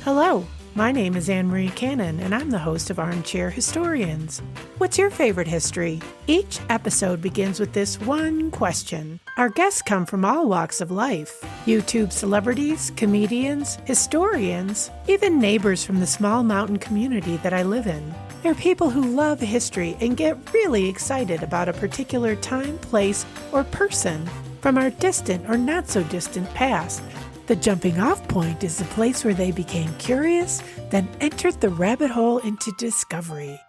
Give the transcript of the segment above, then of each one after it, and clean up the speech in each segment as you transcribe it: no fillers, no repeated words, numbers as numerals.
Hello, my name is Anne-Marie Cannon, and I'm the host of Armchair Historians. What's your favorite history? Each episode begins with this one question. Our guests come from all walks of life. YouTube celebrities, comedians, historians, even neighbors from the small mountain community that I live in. They're people who love history and get really excited about a particular time, place, or person from our distant or not so distant past. The jumping off point is the place where they became curious, then entered the rabbit hole into discovery.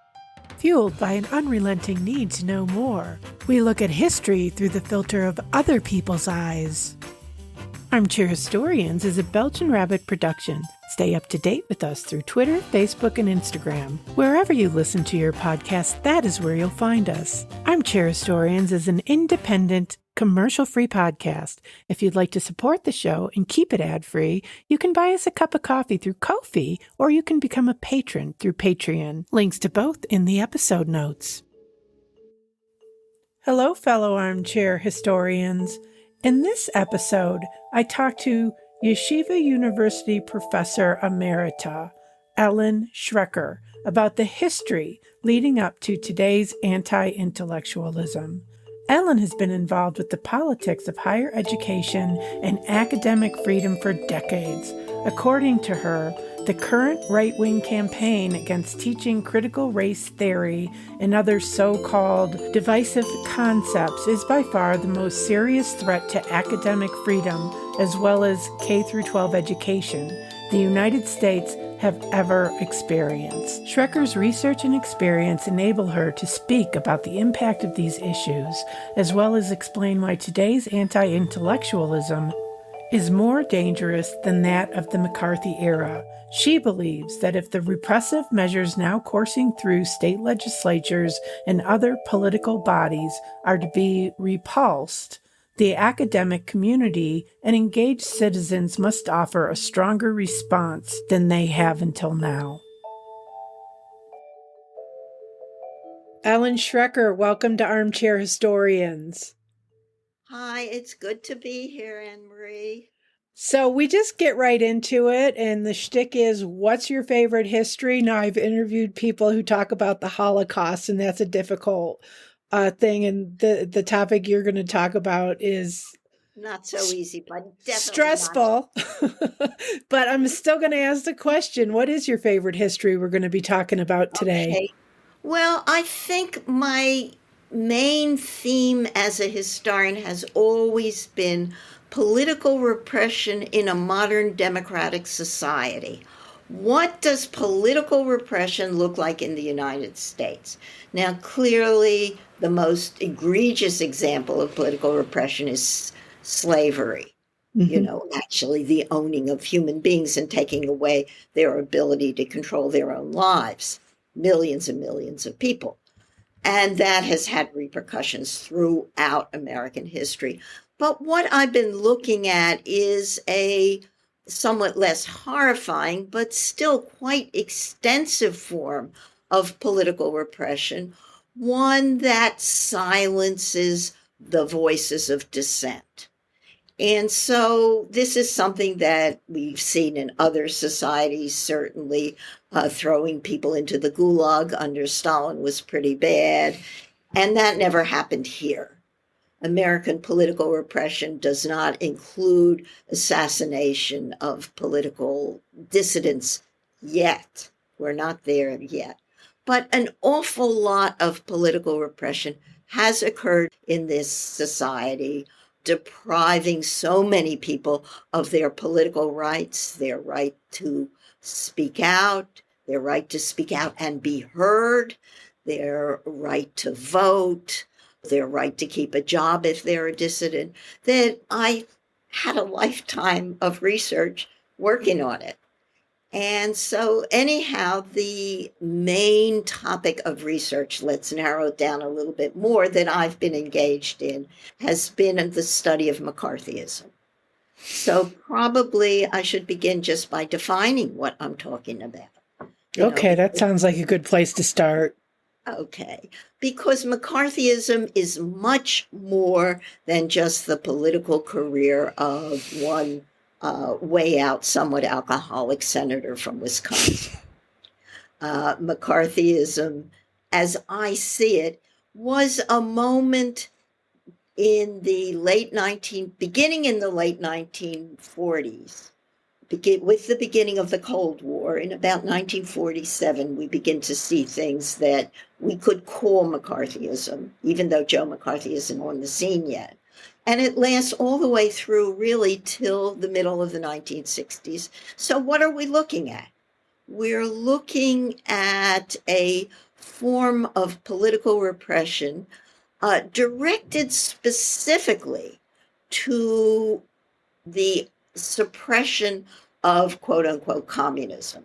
Fueled by an unrelenting need to know more, we look at history through the filter of other people's eyes. Armchair Historians is a Belgian Rabbit production. Stay up to date with us through Twitter, Facebook, and Instagram. Wherever you listen to your podcast, that is where you'll find us. Armchair Historians is an independent, commercial-free podcast. If you'd like to support the show and keep it ad-free, you can buy us a cup of coffee through Ko-fi, or you can become a patron through Patreon. Links to both in the episode notes. Hello, fellow armchair historians. In this episode, I talked to Yeshiva University Professor Emerita, Ellen Schrecker, about the history leading up to today's anti-intellectualism. Ellen has been involved with the politics of higher education and academic freedom for decades. According to her, the current right-wing campaign against teaching critical race theory and other so-called divisive concepts is by far the most serious threat to academic freedom as well as K-12 education the United States have ever experienced. Schrecker's research and experience enable her to speak about the impact of these issues, as well as explain why today's anti-intellectualism is more dangerous than that of the McCarthy era. She believes that if the repressive measures now coursing through state legislatures and other political bodies are to be repulsed, the academic community and engaged citizens must offer a stronger response than they have until now. Ellen Schrecker, welcome to Armchair Historians. Hi, it's good to be here, Anne-Marie. So we just get right into it, and the shtick is, what's your favorite history? Now, I've interviewed people who talk about the Holocaust, and that's a difficult thing, and the topic you're going to talk about is not so easy, but definitely stressful. But I'm still going to ask the question, what is your favorite history we're going to be talking about today? Okay. Well, I think my main theme as a historian has always been political repression in a modern democratic society. What does political repression look like in the United States? Now, clearly, the most egregious example of political repression is slavery. Mm-hmm. Actually the owning of human beings and taking away their ability to control their own lives. Millions and millions of people. And that has had repercussions throughout American history. But what I've been looking at is a somewhat less horrifying, but still quite extensive form of political repression, one that silences the voices of dissent. And so this is something that we've seen in other societies, certainly throwing people into the gulag under Stalin was pretty bad, and that never happened here. American political repression does not include assassination of political dissidents yet. We're not there yet. But an awful lot of political repression has occurred in this society, depriving so many people of their political rights, their right to speak out, their right to speak out and be heard, their right to vote, their right to keep a job if they're a dissident, that I had a lifetime of research working on it. And so anyhow, the main topic of research, let's narrow it down a little bit more, that I've been engaged in has been the study of McCarthyism. So probably I should begin just by defining what I'm talking about. Okay, that sounds like a good place to start. Okay, because McCarthyism is much more than just the political career of one way out, somewhat alcoholic senator from Wisconsin. McCarthyism, as I see it, was a moment in the beginning in the late 1940s, with the beginning of the Cold War. In about 1947, we begin to see things that we could call McCarthyism, even though Joe McCarthy isn't on the scene yet. And it lasts all the way through really till the middle of the 1960s. So what are we looking at? We're looking at a form of political repression directed specifically to the suppression of quote unquote communism.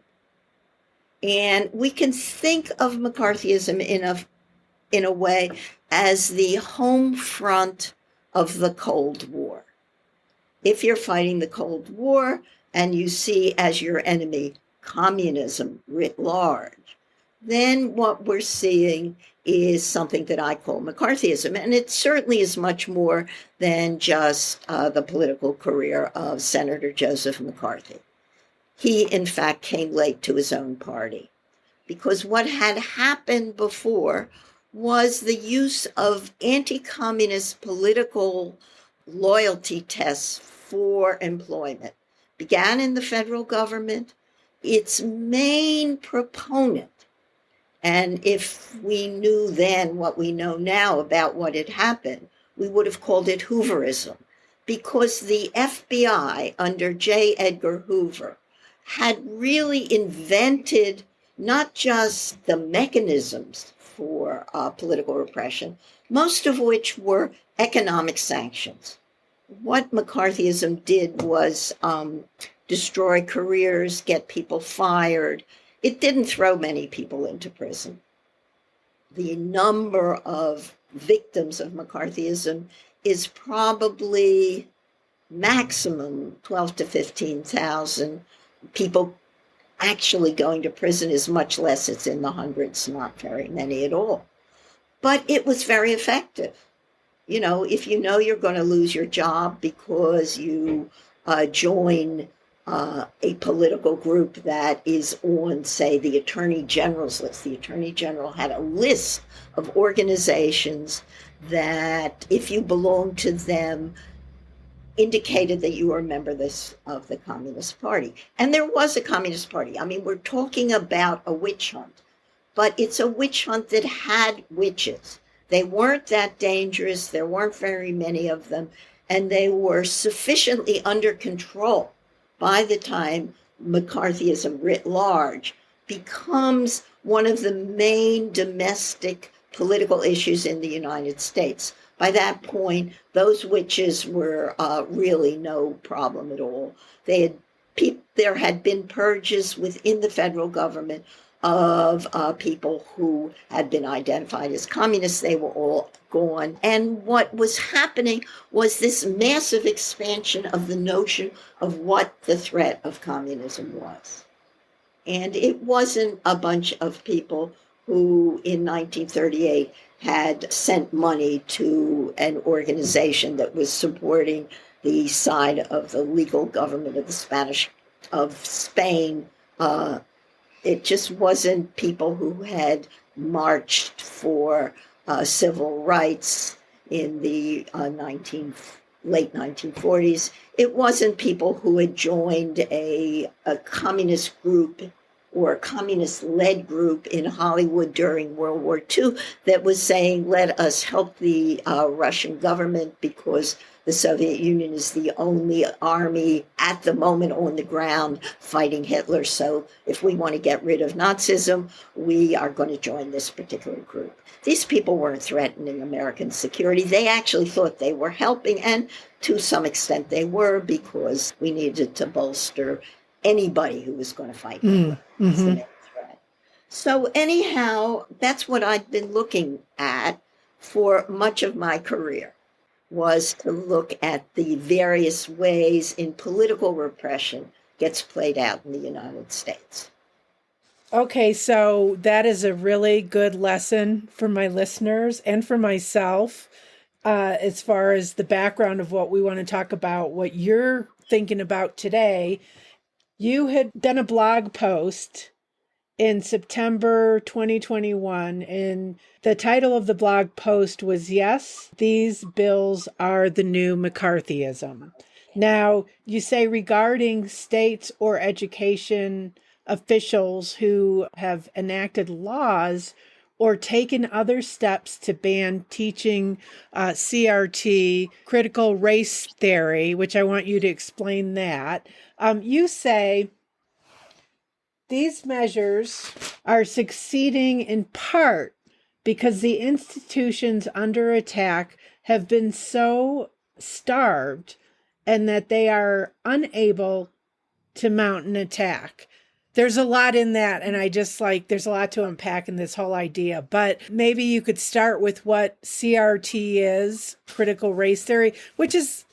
And we can think of McCarthyism in a way as the home front of the Cold War. If you're fighting the Cold War and you see as your enemy communism writ large, then what we're seeing is something that I call McCarthyism. And it certainly is much more than just the political career of Senator Joseph McCarthy. He, in fact, came late to his own party, because what had happened before was the use of anti-communist political loyalty tests for employment. Began in the federal government. Its main proponent, and if we knew then what we know now about what had happened, we would have called it Hooverism, because the FBI under J. Edgar Hoover had really invented not just the mechanisms for political repression, most of which were economic sanctions. What McCarthyism did was destroy careers, get people fired. It didn't throw many people into prison. The number of victims of McCarthyism is probably maximum 12 to 15,000. People actually going to prison is much less. It's in the hundreds, not very many at all. But it was very effective. You know, if you know you're going to lose your job because you join a political group that is on, say, the Attorney General's list. The Attorney General had a list of organizations that, if you belong to them, indicated that you were a member of the Communist Party. And there was a Communist Party. I mean, we're talking about a witch hunt, but it's a witch hunt that had witches. They weren't that dangerous. There weren't very many of them, and they were sufficiently under control by the time McCarthyism writ large becomes one of the main domestic political issues in the United States. By that point, those witches were really no problem at all. There had been purges within the federal government of people who had been identified as communists. They were all gone. And what was happening was this massive expansion of the notion of what the threat of communism was. And it wasn't a bunch of people who in 1938 had sent money to an organization that was supporting the side of the legal government of Spain. It just wasn't people who had marched for civil rights in the late 1940s. It wasn't people who had joined a communist group or a communist-led group in Hollywood during World War II that was saying, let us help the Russian government because the Soviet Union is the only army at the moment on the ground fighting Hitler. So if we want to get rid of Nazism, we are going to join this particular group. These people weren't threatening American security. They actually thought they were helping, and to some extent they were, because we needed to bolster anybody who was going to fight Hitler. That's the main threat. So anyhow, that's what I've been looking at for much of my career, was to look at the various ways in political repression gets played out in the United States. Okay, so that is a really good lesson for my listeners and for myself, as far as the background of what we want to talk about, what you're thinking about today. You had done a blog post in September 2021, and the title of the blog post was, "Yes, these bills are the new McCarthyism." Now, you say regarding states or education officials who have enacted laws or taken other steps to ban teaching CRT, critical race theory, which I want you to explain that. You say, these measures are succeeding in part because the institutions under attack have been so starved and that they are unable to mount an attack. There's a lot in that, and there's a lot to unpack in this whole idea, but maybe you could start with what CRT is, critical race theory, which is,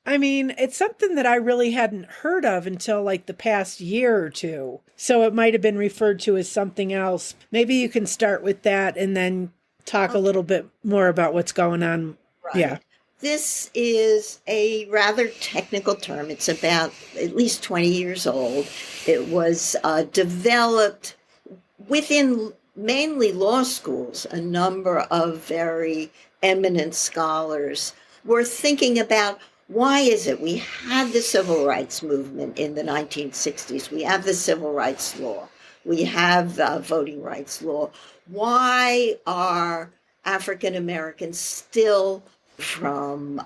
it's something that I really hadn't heard of until like the past year or two. So it might have been referred to as something else. Maybe you can start with that and then talk a little bit more about what's going on. Right. Yeah. This is a rather technical term. It's about at least 20 years old. It was developed within mainly law schools. A number of very eminent scholars were thinking about, why is it we had the civil rights movement in the 1960s? We have the civil rights law. We have the voting rights law. Why are African Americans still from,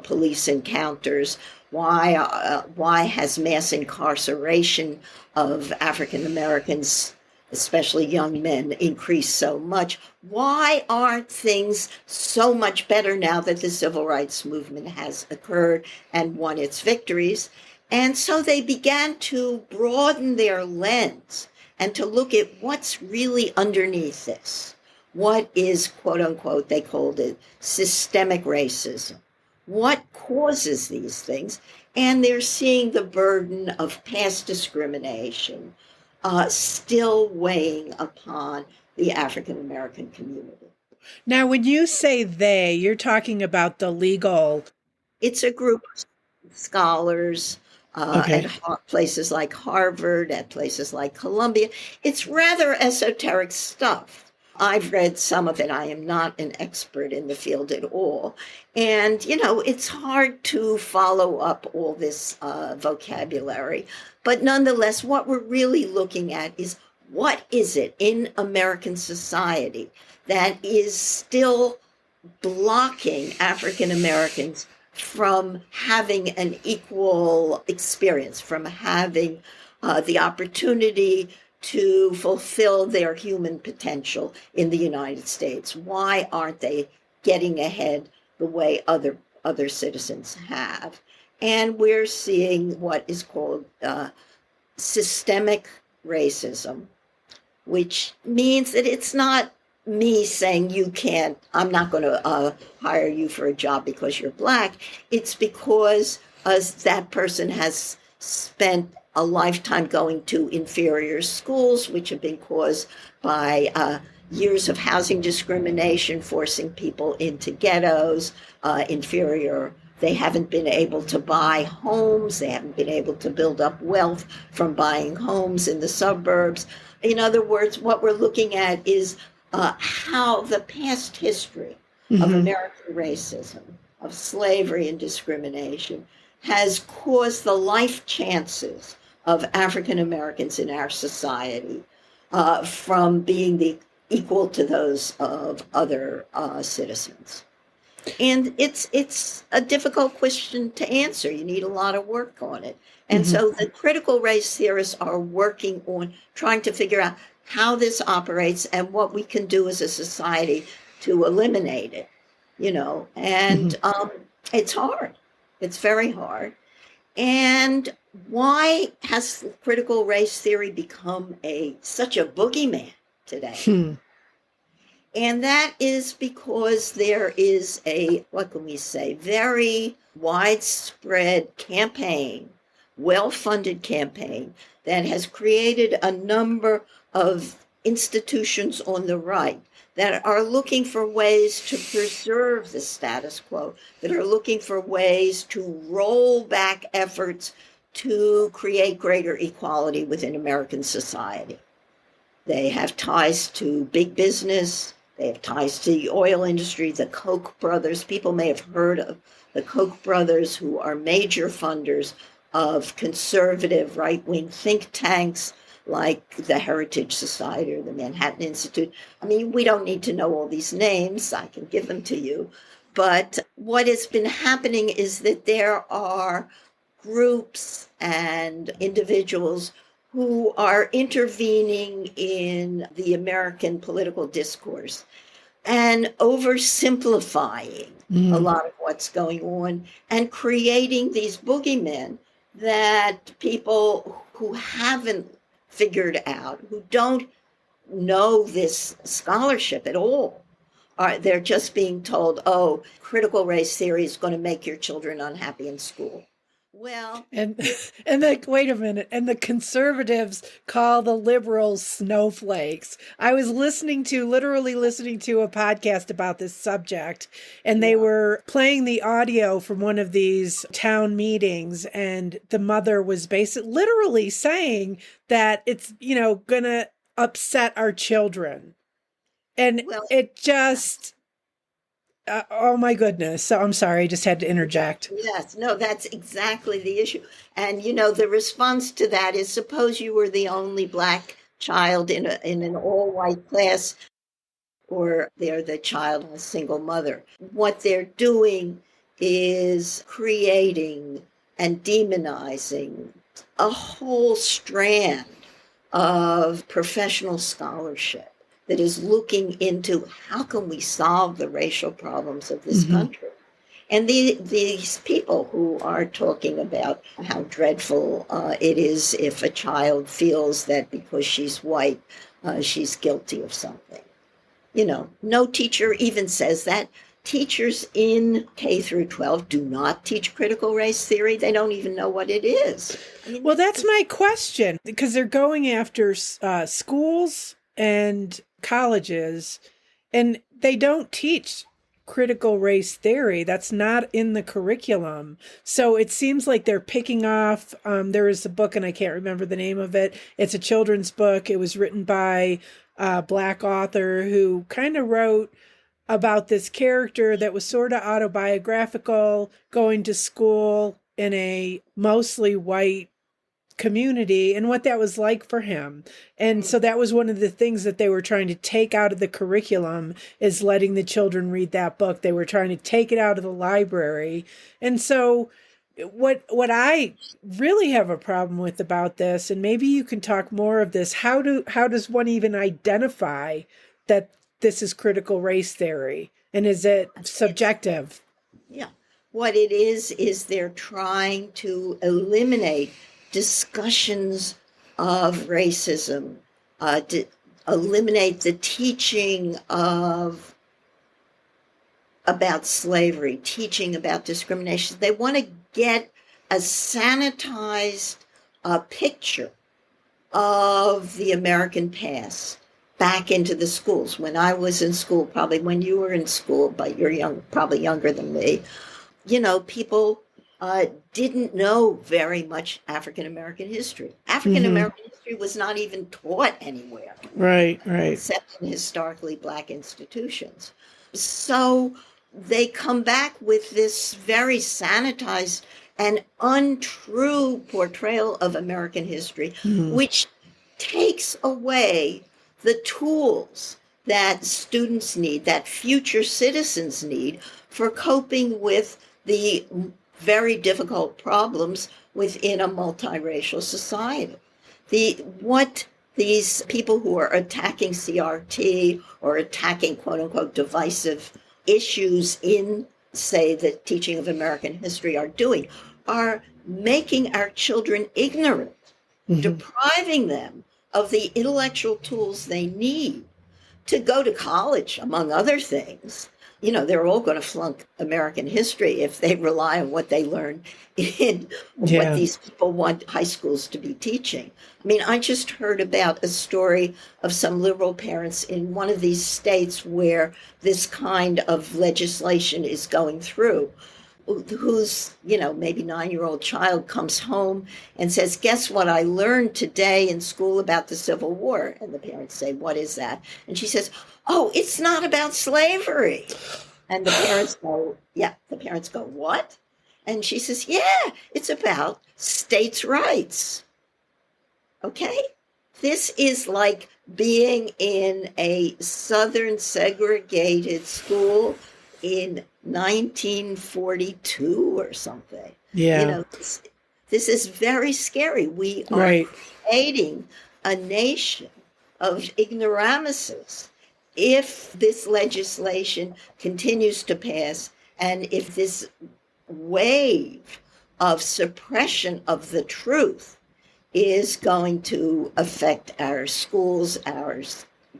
police encounters? Why has mass incarceration of African Americans, especially young men, increased so much? Why aren't things so much better now that the civil rights movement has occurred and won its victories? And so they began to broaden their lens and to look at what's really underneath this. What is, quote unquote, they called it systemic racism? What causes these things? And they're seeing the burden of past discrimination still weighing upon the African American community. Now, when you say they, you're talking about the legal. It's a group of scholars at places like Harvard, at places like Columbia. It's rather esoteric stuff. I've read some of it. I am not an expert in the field at all. And, it's hard to follow up all this vocabulary. But nonetheless, what we're really looking at is, what is it in American society that is still blocking African Americans from having an equal experience, from having the opportunity to fulfill their human potential in the United States? Why aren't they getting ahead the way other citizens have? And we're seeing what is called systemic racism, which means that it's not me saying I'm not going to hire you for a job because you're Black. It's because that person has spent a lifetime going to inferior schools, which have been caused by years of housing discrimination, forcing people into ghettos, they haven't been able to buy homes. They haven't been able to build up wealth from buying homes in the suburbs. In other words, what we're looking at is how the past history of American racism, of slavery and discrimination, has caused the life chances of African Americans in our society from being equal to those of other citizens. And it's a difficult question to answer. You need a lot of work on it. And so the critical race theorists are working on trying to figure out how this operates and what we can do as a society to eliminate it, and it's hard. It's very hard. And why has critical race theory become such a boogeyman today? And that is because there is very widespread campaign, well-funded campaign that has created a number of institutions on the right that are looking for ways to preserve the status quo, that are looking for ways to roll back efforts to create greater equality within American society. They have ties to big business. They have ties to the oil industry, the Koch brothers. People may have heard of the Koch brothers, who are major funders of conservative right-wing think tanks like the Heritage Society or the Manhattan Institute. I mean, we don't need to know all these names. I can give them to you. But what has been happening is that there are groups and individuals who are intervening in the American political discourse and oversimplifying a lot of what's going on and creating these boogeymen that people who haven't figured out, who don't know this scholarship at all, they're just being told, oh, critical race theory is going to make your children unhappy in school. Well, and wait a minute. And the conservatives call the liberals snowflakes. I was literally listening to a podcast about this subject, and they were playing the audio from one of these town meetings, and the mother was literally saying that it's, going to upset our children. And it just... oh my goodness. So I'm sorry, I just had to interject. Yes, no, that's exactly the issue. And, the response to that is, suppose you were the only Black child in an all-white class, or they're the child of a single mother. What they're doing is creating and demonizing a whole strand of professional scholarship that is looking into how can we solve the racial problems of this country. And these people who are talking about how dreadful it is if a child feels that because she's white, she's guilty of something. No teacher even says that. Teachers in K through 12 do not teach critical race theory. They don't even know what it is. Well, that's my question, because they're going after schools and colleges, and they don't teach critical race theory. That's not in the curriculum. So it seems like they're picking off, there is a book, and I can't remember the name of it. It's a children's book. It was written by a Black author who kind of wrote about this character that was sort of autobiographical, going to school in a mostly white community and what that was like for him. And so that was one of the things that they were trying to take out of the curriculum, is letting the children read that book. They were trying to take it out of the library. And so what I really have a problem with about this, and maybe you can talk more of this, how does one even identify that this is critical race theory? And is it subjective? Yeah. What it is they're trying to eliminate discussions of racism, eliminate the teaching about slavery, teaching about discrimination. They want to get a sanitized picture of the American past back into the schools. When I was in school, probably when you were in school, but you're probably younger than me, people didn't know very much African American history. African American history was not even taught anywhere. Right. Except in historically Black institutions. So they come back with this very sanitized and untrue portrayal of American history, which takes away the tools that students need, that future citizens need, for coping with the very difficult problems within a multiracial society. What these people who are attacking CRT or attacking quote unquote divisive issues in, say, the teaching of American history are doing are making our children ignorant, depriving them of the intellectual tools they need to go to college, among other things. They're all going to flunk American history if they rely on what they learn in what these people want high schools to be teaching. I mean, I just heard about a story of some liberal parents in one of these states where this kind of legislation is going through, whose, maybe 9-year-old child comes home and says, guess what I learned today in school about the Civil War? And the parents say, what is that? And she says, oh, it's not about slavery. And the parents go, what? And she says, yeah, it's about states' rights. Okay? This is like being in a Southern segregated school in 1942 or something. Yeah. This is very scary. We are creating a nation of ignoramuses if this legislation continues to pass, and if this wave of suppression of the truth is going to affect our schools, our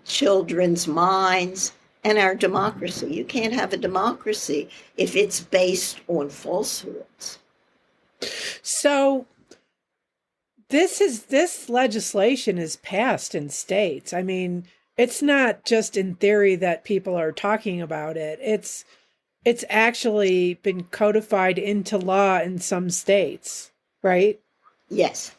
children's minds, and our democracy. You can't have a democracy if it's based on falsehoods. So this legislation is passed in states. I mean, it's not just in theory that people are talking about it. It's actually been codified into law in some states, right? Yes.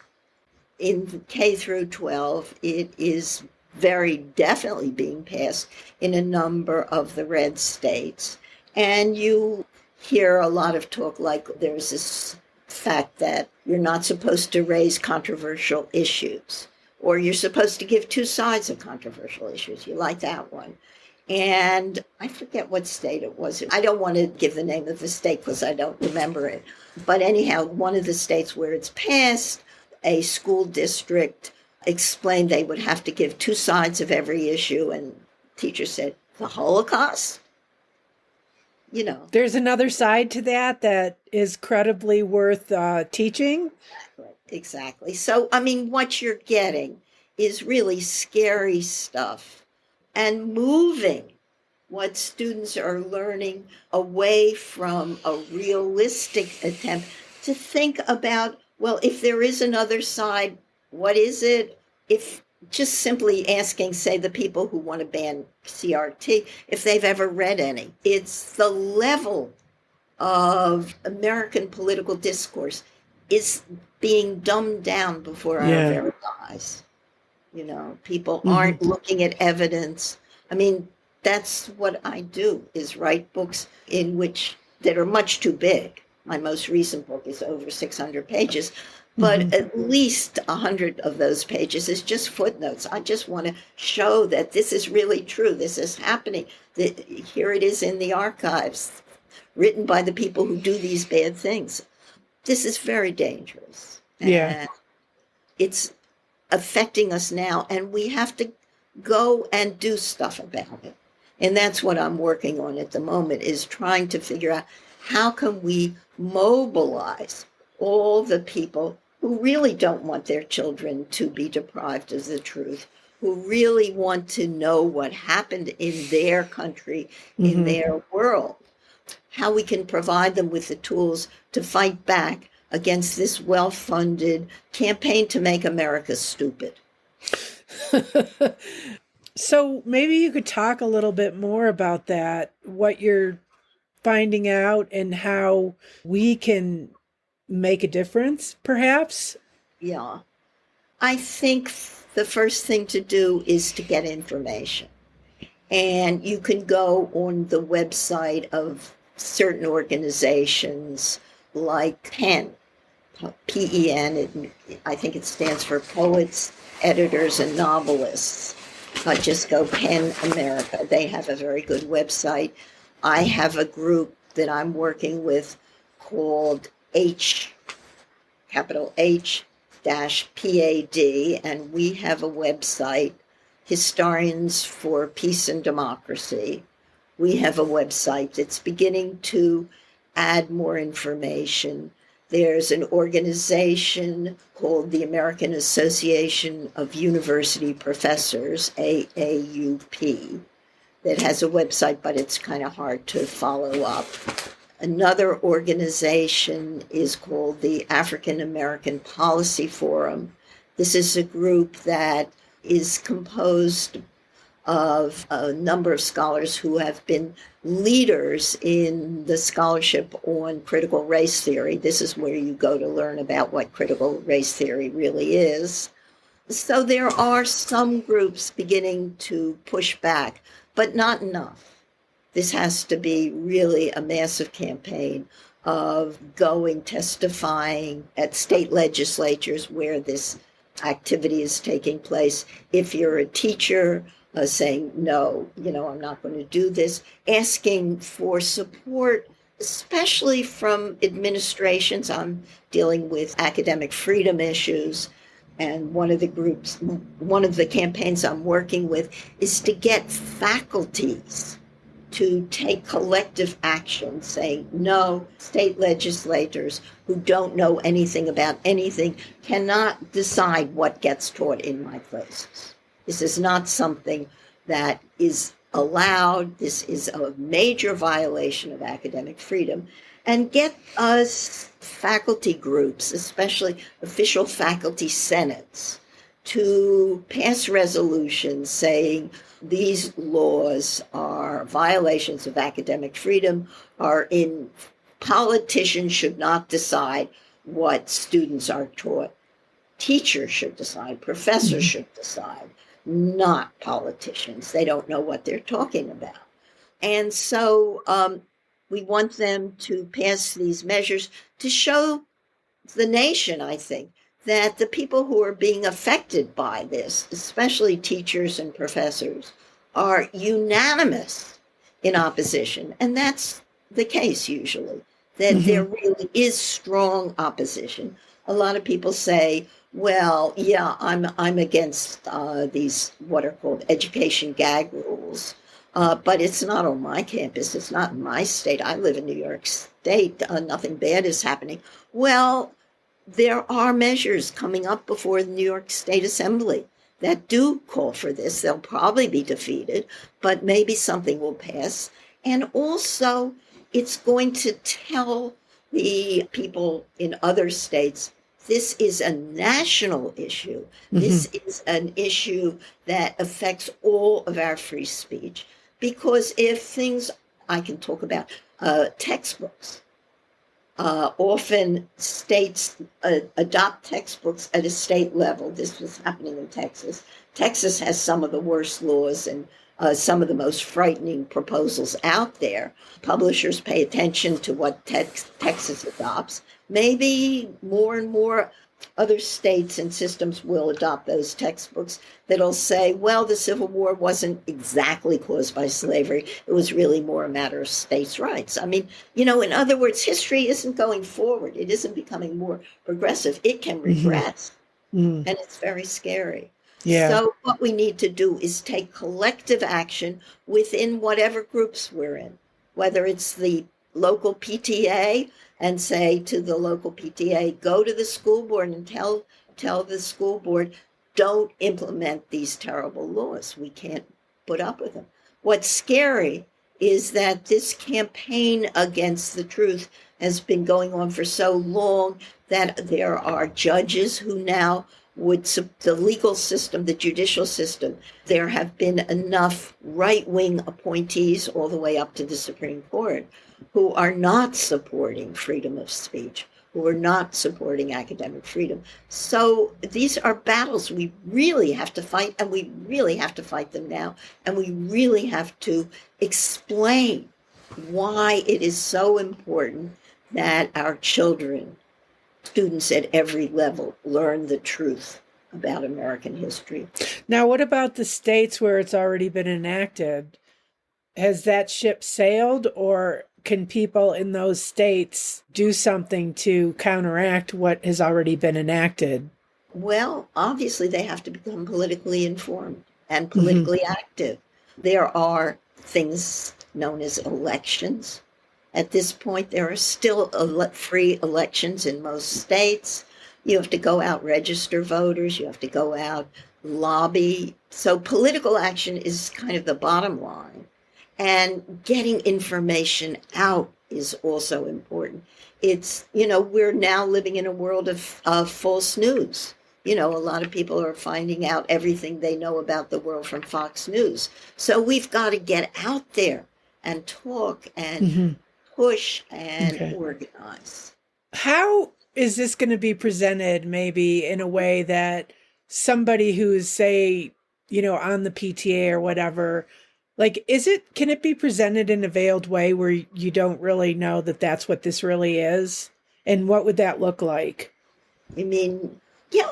In K through 12, it is very definitely being passed in a number of the red states. And you hear a lot of talk like there's this fact that you're not supposed to raise controversial issues, or you're supposed to give two sides of controversial issues. You like that one. And I forget what state it was. I don't want to give the name of the state because I don't remember it. But anyhow, one of the states where it's passed, a school district explained they would have to give two sides of every issue. And teachers said, the Holocaust? There's another side to that is credibly worth teaching. Exactly. So, I mean, what you're getting is really scary stuff and moving what students are learning away from a realistic attempt to think about, well, if there is another side, what is it? If just simply asking, say, the people who want to ban CRT, if they've ever read any. It's the level of American political discourse is being dumbed down before our very eyes. People aren't looking at evidence. I mean, that's what I do, is write books that are much too big. My most recent book is over 600 pages, but at least 100 of those pages is just footnotes. I just want to show that this is really true. This is happening. Here it is in the archives, written by the people who do these bad things. This is very dangerous. Yeah. And it's affecting us now, and we have to go and do stuff about it. And that's what I'm working on at the moment, is trying to figure out how can we mobilize all the people who really don't want their children to be deprived of the truth, who really want to know what happened in their country, in their world, how we can provide them with the tools to fight back against this well-funded campaign to make America stupid. So maybe you could talk a little bit more about that, what you're finding out and how we can make a difference, perhaps? Yeah. I think the first thing to do is to get information. And you can go on the website of certain organizations like PEN, P-E-N. I think it stands for Poets, Editors, and Novelists. Just go PEN America. They have a very good website. I have a group that I'm working with called capital H-PAD, and we have a website, Historians for Peace and Democracy. We have a website that's beginning to add more information There's an organization called the American Association of University Professors, AAUP, that has a website, but it's kind of hard to follow up. Another organization is called the African American Policy Forum. This is a group that is composed of a number of scholars who have been leaders in the scholarship on critical race theory. This is where you go to learn about what critical race theory really is. So there are some groups beginning to push back, but not enough. This has to be really a massive campaign of going, testifying at state legislatures where this activity is taking place. If you're a teacher, saying, no, I'm not going to do this, asking for support, especially from administrations. I'm dealing with academic freedom issues. And one of the campaigns I'm working with is to get faculties to take collective action, saying, no, state legislators who don't know anything about anything cannot decide what gets taught in my classes. This is not something that is allowed. This is a major violation of academic freedom. And get us faculty groups, especially official faculty senates, to pass resolutions saying these laws are violations of academic freedom, politicians should not decide what students are taught. Teachers should decide, professors should decide, not politicians. They don't know what they're talking about. And so we want them to pass these measures to show the nation, I think, that the people who are being affected by this, especially teachers and professors, are unanimous in opposition. And that's the case usually, that there really is strong opposition. A lot of people say, well, yeah, I'm against these what are called education gag rules, but it's not on my campus. It's not in my state. I live in New York State. Nothing bad is happening. Well, there are measures coming up before the New York State Assembly that do call for this. They'll probably be defeated, but maybe something will pass. And also, it's going to tell the people in other states, this is a national issue. This is an issue that affects all of our free speech. Because if things, I can talk about textbooks. Often states adopt textbooks at a state level. This was happening in Texas. Texas has some of the worst laws and some of the most frightening proposals out there. Publishers pay attention to what Texas adopts. Maybe more and more other states and systems will adopt those textbooks that'll say, well, the Civil War wasn't exactly caused by slavery. It was really more a matter of states' rights. I mean, in other words, history isn't going forward. It isn't becoming more progressive. It can regress, and it's very scary. Yeah. So what we need to do is take collective action within whatever groups we're in, whether it's the local PTA and say to the local PTA, go to the school board and tell the school board, don't implement these terrible laws. We can't put up with them. What's scary is that this campaign against the truth has been going on for so long that there are judges who now the legal system, the judicial system, there have been enough right-wing appointees all the way up to the Supreme Court who are not supporting freedom of speech, who are not supporting academic freedom. So these are battles we really have to fight, and we really have to fight them now, and we really have to explain why it is so important that our children, students at every level, learn the truth about American history. Now, what about the states where it's already been enacted? Has that ship sailed, or can people in those states do something to counteract what has already been enacted? Well, obviously they have to become politically informed and politically active. There are things known as elections At this point, there are still free elections in most states. You have to go out, register voters. You have to go out, lobby. So political action is kind of the bottom line. And getting information out is also important. It's, we're now living in a world of false news. A lot of people are finding out everything they know about the world from Fox News. So we've got to get out there and talk and push and organize. How is this going to be presented maybe in a way that somebody who's, say, on the PTA or whatever, can it be presented in a veiled way where you don't really know that that's what this really is? And what would that look like? I mean, yeah,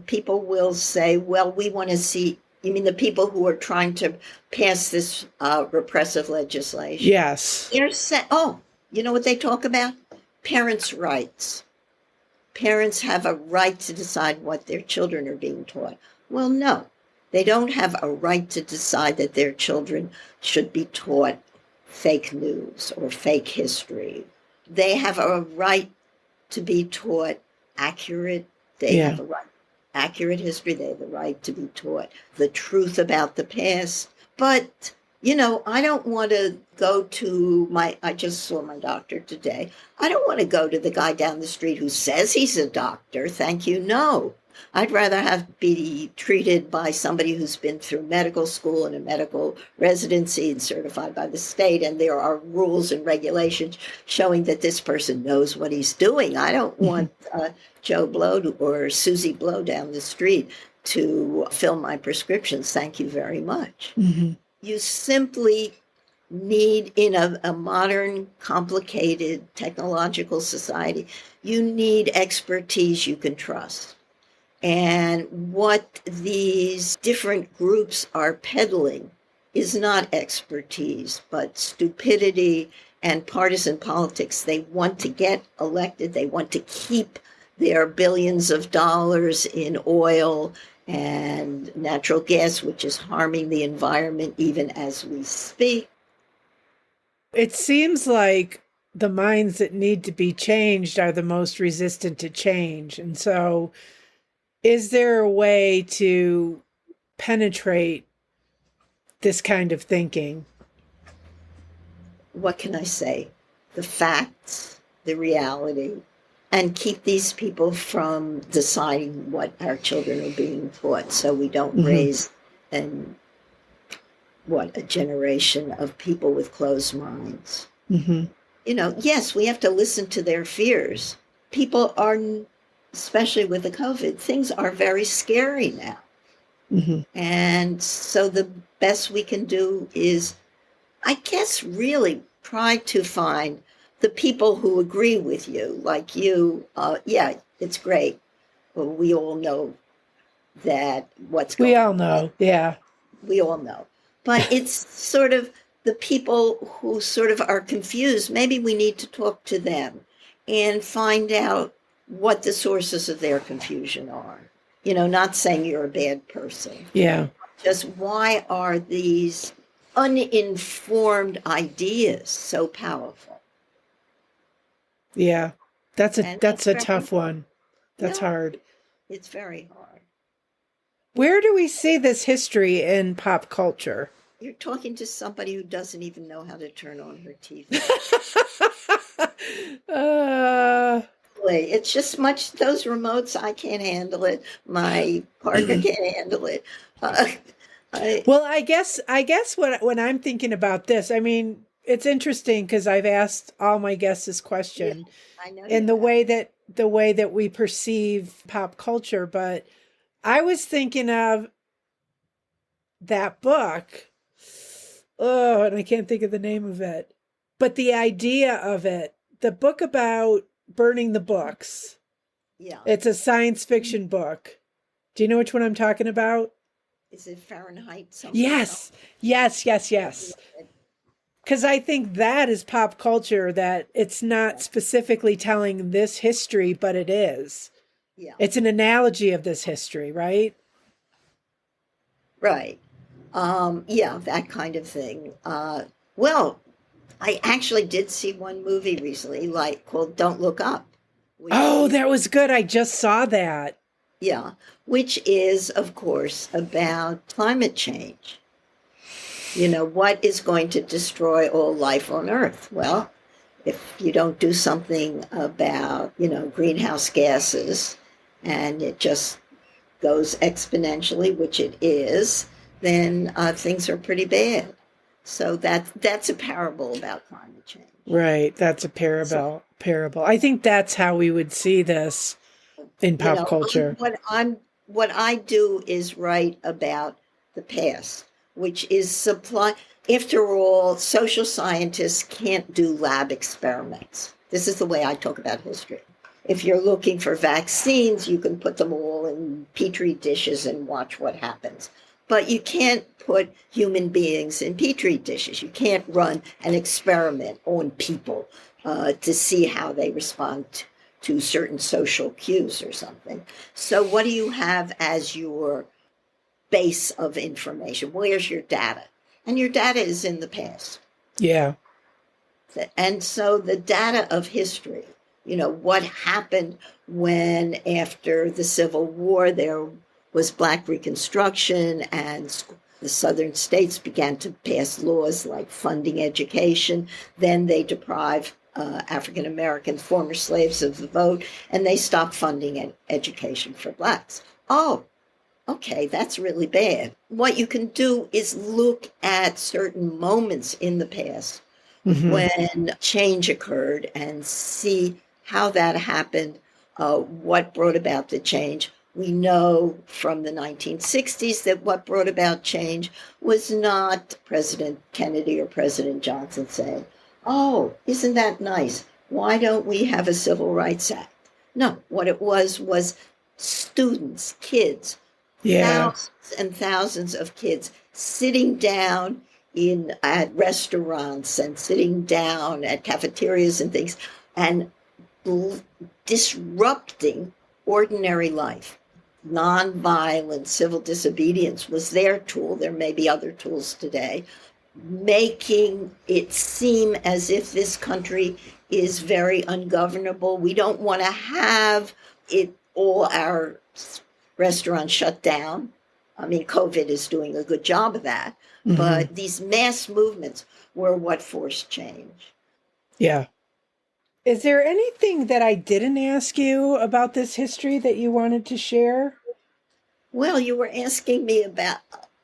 people will say, well, we want to see, you mean the people who are trying to pass this repressive legislation? Yes. They're saying, you know what they talk about? Parents' rights. Parents have a right to decide what their children are being taught. Well, no, they don't have a right to decide that their children should be taught fake news or fake history. They have a right to be taught accurate. They have a right, accurate history. They have the right to be taught the truth about the past. But, I don't want to go to I just saw my doctor today. I don't want to go to the guy down the street who says he's a doctor. Thank you. No. I'd rather be treated by somebody who's been through medical school and a medical residency and certified by the state. And there are rules and regulations showing that this person knows what he's doing. I don't want Joe Blow or Susie Blow down the street to fill my prescriptions. Thank you very much. You simply need, in a modern, complicated, technological society, you need expertise you can trust. And what these different groups are peddling is not expertise, but stupidity and partisan politics. They want to get elected. They want to keep their billions of dollars in oil and natural gas, which is harming the environment even as we speak. It seems like the minds that need to be changed are the most resistant to change. And so is there a way to penetrate this kind of thinking? What can I say? The facts, the reality, and keep these people from deciding what our children are being taught, so we don't raise a generation of people with closed minds. Yes, we have to listen to their fears. People are, especially with the COVID, things are very scary now. And so the best we can do is, I guess, really try to find the people who agree with you, like you. Yeah, it's great. Well, we all know that what's going on. We all know, yeah. We all know. But it's sort of the people who sort of are confused. Maybe we need to talk to them and find out what the sources of their confusion are. Not saying you're a bad person. Yeah. Just why are these uninformed ideas so powerful? Yeah. That's a tough one. That's hard. It's very hard. Where do we see this history in pop culture? You're talking to somebody who doesn't even know how to turn on her TV. It's just those remotes, I can't handle it. My partner can't handle it. Well, I guess when I'm thinking about this, I mean, it's interesting because I've asked all my guests this question. Yeah, I know. And the way that we perceive pop culture, but I was thinking of that book. Oh, and I can't think of the name of it. But the idea of it, the book about burning the books. Yeah. It's a science fiction book. Do you know which one I'm talking about? Is it Fahrenheit something? Yes. Because I think that is pop culture, that it's not specifically telling this history, but it is. Yeah. It's an analogy of this history, right? Right. Yeah, that kind of thing. Well, I actually did see one movie recently, called Don't Look Up. Oh, that was good. I just saw that. Yeah, which is, of course, about climate change. What is going to destroy all life on Earth? Well, if you don't do something about, greenhouse gases, and it just goes exponentially, which it is, then things are pretty bad. So that's a parable about climate change. Right. That's a parable. I think that's how we would see this in pop culture. What I do is write about the past, which is supply. After all, social scientists can't do lab experiments. This is the way I talk about history. If you're looking for vaccines, you can put them all in petri dishes and watch what happens. But you can't put human beings in petri dishes. You can't run an experiment on people to see how they respond to certain social cues or something. So what do you have as your base of information? Where's your data? And your data is in the past. Yeah. And so the data of history, what happened when after the Civil War there was Black Reconstruction and the southern states began to pass laws like funding education. Then they deprive African American former slaves of the vote, and they stopped funding education for Blacks. Oh, okay, that's really bad. What you can do is look at certain moments in the past when change occurred and see how that happened, what brought about the change. We know from the 1960s that what brought about change was not President Kennedy or President Johnson saying, oh, isn't that nice? Why don't we have a Civil Rights Act? No, what it was students, kids, thousands and thousands of kids sitting down at restaurants and sitting down at cafeterias and things and disrupting ordinary life. Nonviolent civil disobedience was their tool. There may be other tools today, making it seem as if this country is very ungovernable. We don't want to have all our restaurants shut down. I mean, COVID is doing a good job of that. But these mass movements were what forced change. Yeah. Is there anything that I didn't ask you about this history that you wanted to share? Well, you were asking me about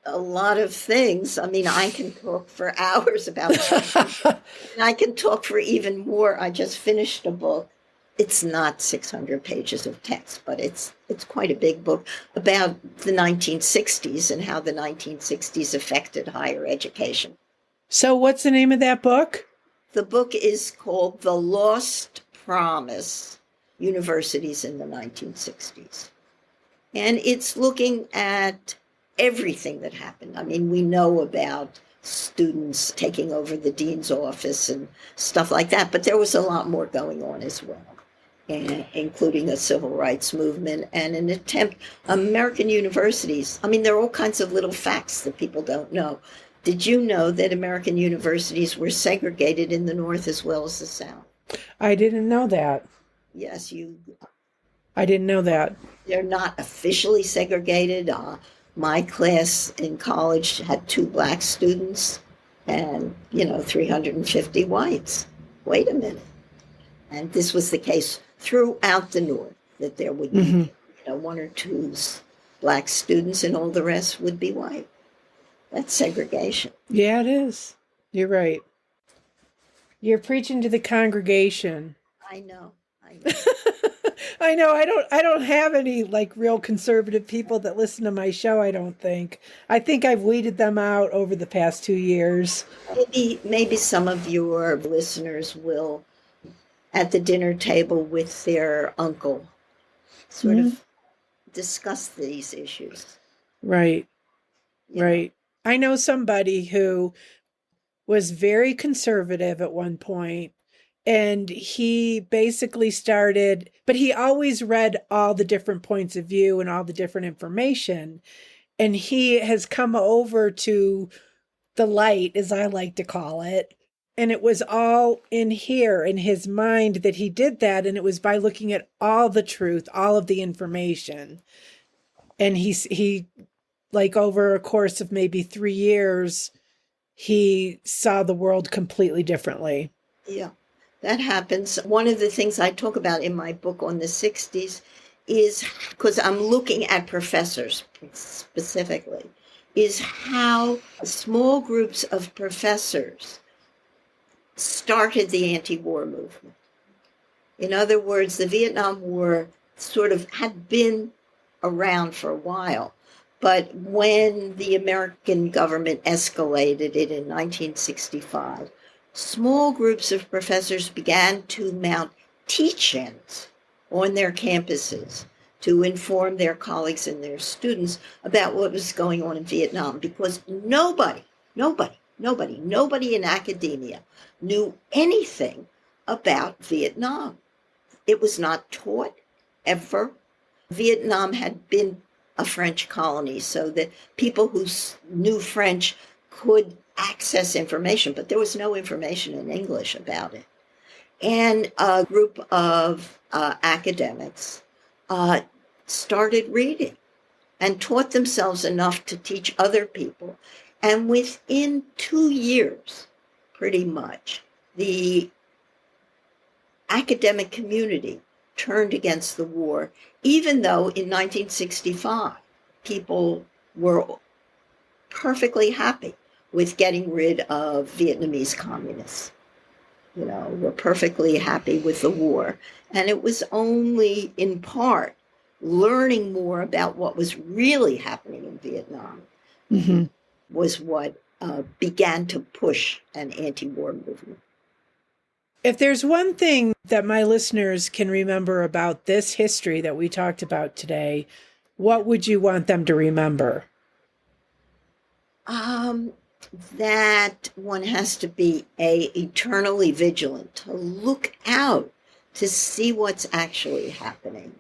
a lot of things. I mean, I can talk for hours about it. And I can talk for even more. I just finished a book. It's not 600 pages of text, but it's quite a big book about the 1960s and how the 1960s affected higher education. So what's the name of that book? The book is called The Lost Promise, Universities in the 1960s. And it's looking at everything that happened. I mean, we know about students taking over the dean's office and stuff like that, but there was a lot more going on as well, including a civil rights movement and an attempt. American universities, I mean, there are all kinds of little facts that people don't know. Did you know that American universities were segregated in the North as well as the South? I didn't know that. Yes, I didn't know that. They're not officially segregated. My class in college had 2 Black students and, 350 whites. Wait a minute. And this was the case throughout the North, that there would be, 1 or 2 Black students and all the rest would be white. That's segregation. Yeah, it is. You're right. You're preaching to the congregation. I know. I know. I don't have any real conservative people that listen to my show, I don't think. I think I've weeded them out over the past 2 years. Maybe some of your listeners will, at the dinner table with their uncle, sort of discuss these issues. Right. Right. I know somebody who was very conservative at one point, and he basically started, but he always read all the different points of view and all the different information. And he has come over to the light, as I like to call it. And it was all in here, in his mind, that he did that. And it was by looking at all the truth, all of the information. And he like over a course of maybe 3 years, he saw the world completely differently. Yeah, that happens. One of the things I talk about in my book on the 60s is, because I'm looking at professors specifically, is how small groups of professors started the anti-war movement. In other words, the Vietnam War sort of had been around for a while, but when the American government escalated it in 1965, small groups of professors began to mount teach-ins on their campuses to inform their colleagues and their students about what was going on in Vietnam, because nobody in academia knew anything about Vietnam. It was not taught ever. Vietnam had been a French colony, so that people who knew French could access information, but there was no information in English about it. And a group of academics started reading and taught themselves enough to teach other people. And within 2 years, pretty much, the academic community turned against the war, even though in 1965, people were perfectly happy with getting rid of Vietnamese communists. Were perfectly happy with the war. And it was only in part learning more about what was really happening in Vietnam was what began to push an anti-war movement. If there's one thing that my listeners can remember about this history that we talked about today, what would you want them to remember? That one has to be eternally vigilant, to look out to see what's actually happening,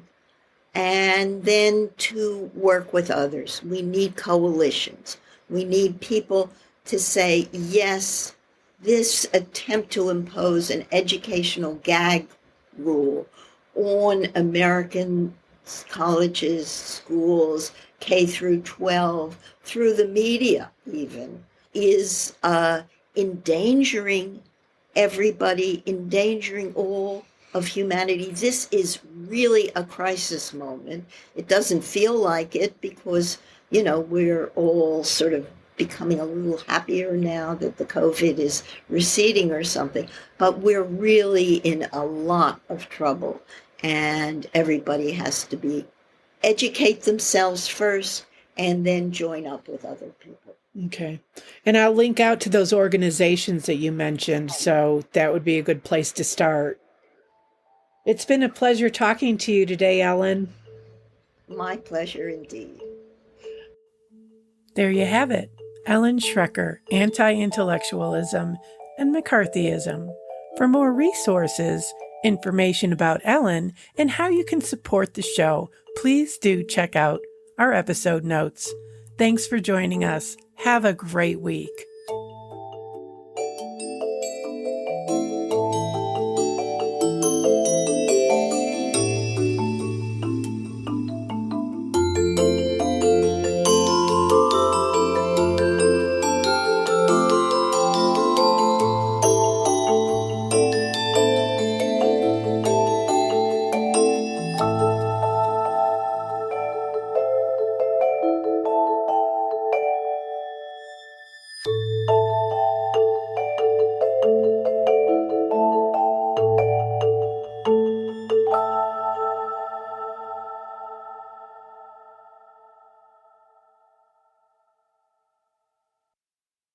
and then to work with others. We need coalitions. We need people to say, yes, this attempt to impose an educational gag rule on American colleges, schools, K through 12, through the media even, is endangering everybody, endangering all of humanity. This is really a crisis moment. It doesn't feel like it because, we're all sort of becoming a little happier now that the COVID is receding or something, but we're really in a lot of trouble, and everybody has to educate themselves first and then join up with other people. Okay. And I'll link out to those organizations that you mentioned, so that would be a good place to start. It's been a pleasure talking to you today, Ellen. My pleasure indeed. There you have it. Ellen Schrecker, Anti-intellectualism and McCarthyism. For more resources, information about Ellen, and how you can support the show, please do check out our episode notes. Thanks for joining us. Have a great week.